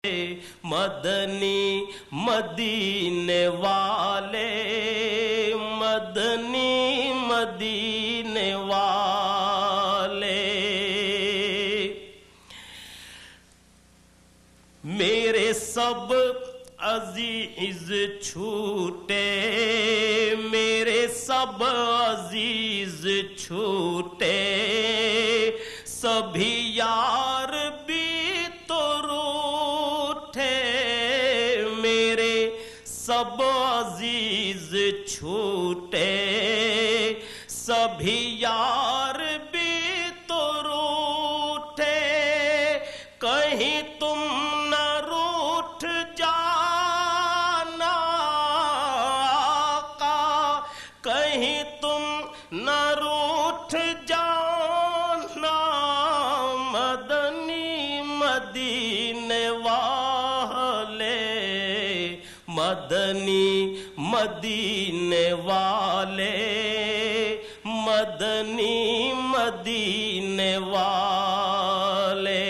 مدنی مدینے والے، مدنی مدینے والے، میرے سب عزیز چھوٹے، میرے سب عزیز چھوٹے، سبھی یار بھی تو روٹھے، میرے سب عزیز چھوٹے، سبھی یار بھی تو روٹھے، کہیں تم نہ روٹھ جانا آقا، کہیں تم نہ روٹھ جانا، مدنی مدینے والے، مدنی مدینے والے، مدنی مدینے والے،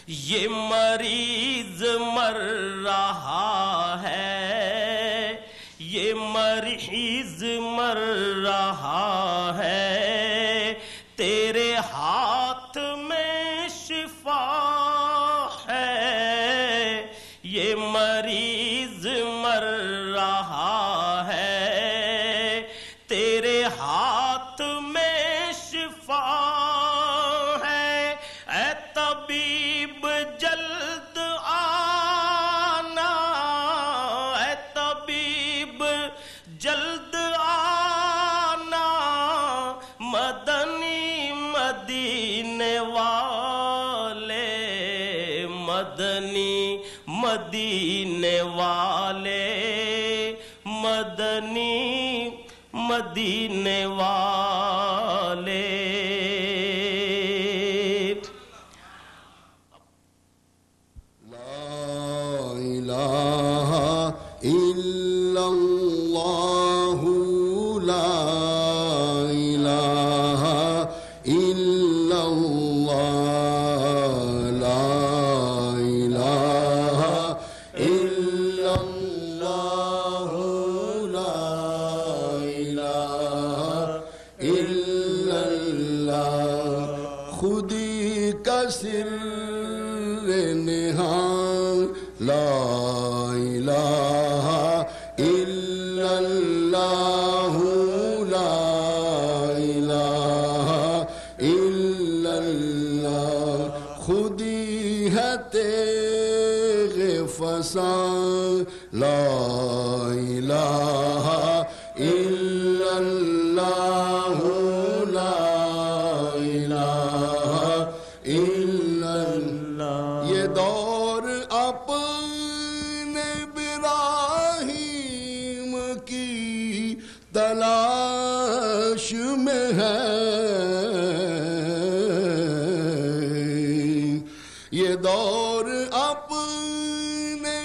یہ مریض مر رہا ہے، یہ مریض مر رہا ہے، تیرے ہاتھ میں شفا ہے، یہ مریض مر رہا ہے، تیرے ہاتھ میں شفا ہے، اے طبیب جلد آنا، اے طبیب جلد آنا، مدنی مدینے والے، مدنی مدینے والے، مدنی مدینے والے، لا الہ الا اللہ، لا الہ الا اللہ، لا الہ الا اللہ، لا الہ الا اللہ، خودی کا سر نہاں، لا الہ الا اللہ، لا الہ الا اللہ، خودی ہے تیغ فسان، لا الہ الا اللہ، لا الہ الا اللہ، یہ دور اپنے ابراہیم کی تلاش میں ہے، یہ دور اپنے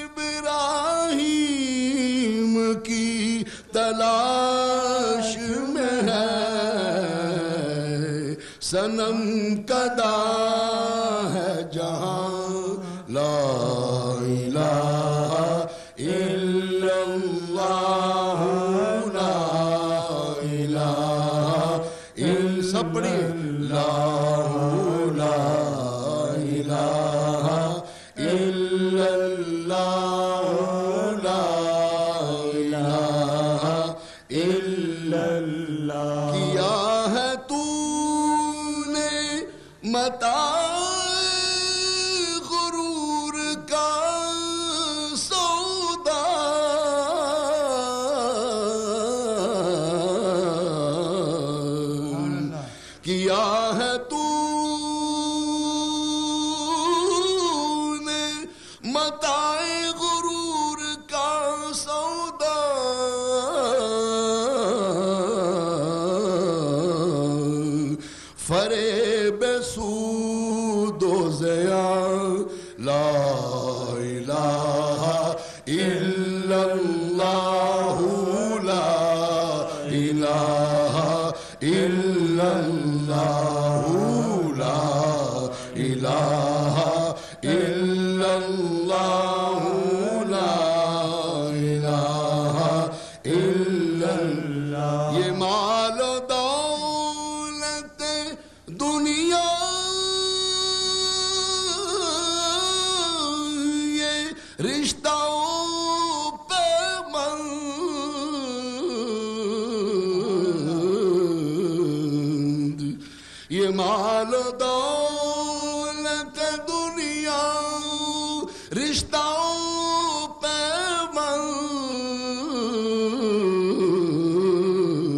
ابراہیم کی تلاش میں ہے، صنم کدا ہے جہاں، لا الہ الا اللہ، لا الہ الا، سب پڑھیے، لا الہ الا اللہ، لا الہ الا اللہ، کیا ہے تو نے متاع غرور کا سودا، کیا ہے تو نے متاع غرور کا سودا، فریب سود و زیاں، لا الہ الا اللہ، لا الہ الا اللہ، لا الہ رشتہ پیمند یہ مال و دولت دنیا رشتہ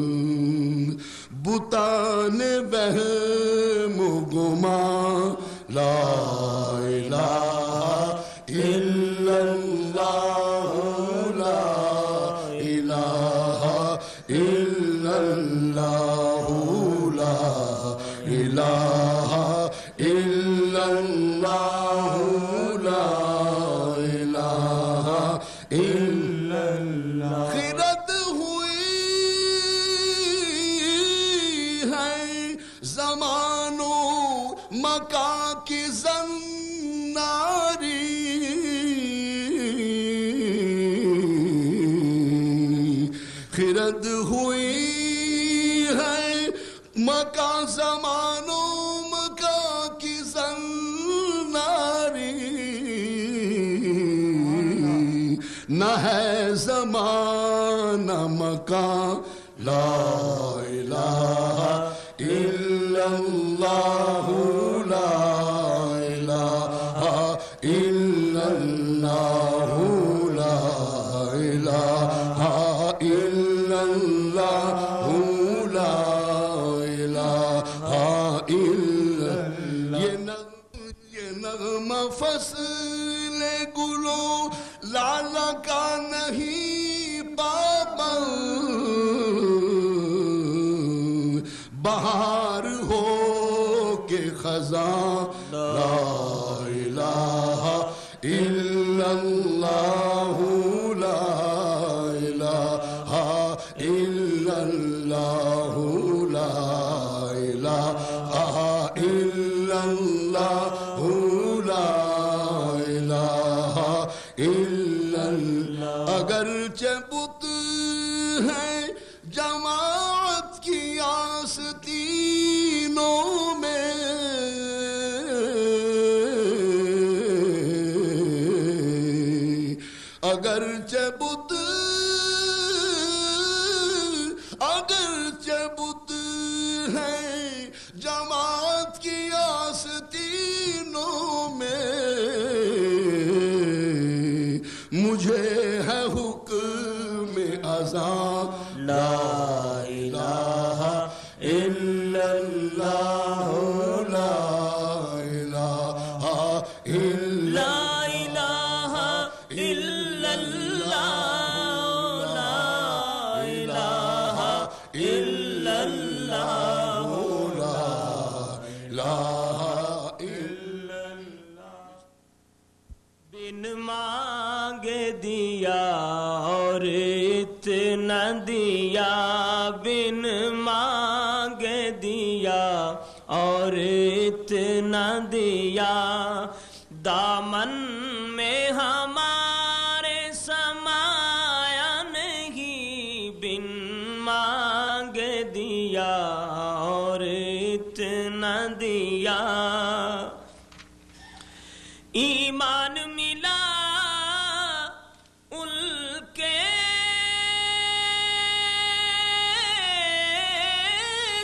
پیمند بتان وہم و گمان لا الہ الا اللہ لا الہ الا اللہ لا الہ الا اللہ لا الہ الا اللہ خرد ہوئی ہے زمان و مکان کی زناری خرد ہوئی ہے مکان زمان و مکان کی زناری نہ ہے زمانہ مکان لا الہ الا اللہ لا الہ الا اللہ لا الہ الا اللہ لا الہ الا یہ نغمہ فصل گلو لالا کا نہیں پابند بہار ہو کے خزاں لا الہ الا اللہ لا الہ الا اللہ لا الہ الا اللہ لا الہ الا اللہ اگرچہ بت ہے جماعت کی آستینوں میں اگرچہ بت ہے جماعت کی آستینوں میں مجھے ہے حکم اذان لا الہ الا اللہ لا الہ الا بن مانگے دیا اور اتنا دیا بن مانگے دیا اور اتنا دیا دامن میں ہمارے سمایا نہیں بن مانگے دیا اور اتنا دیا ایمان ملا ان کے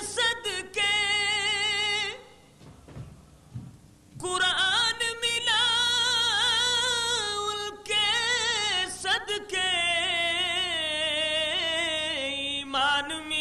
صدقے قرآن ملا ان کے صدقے ایمان ملا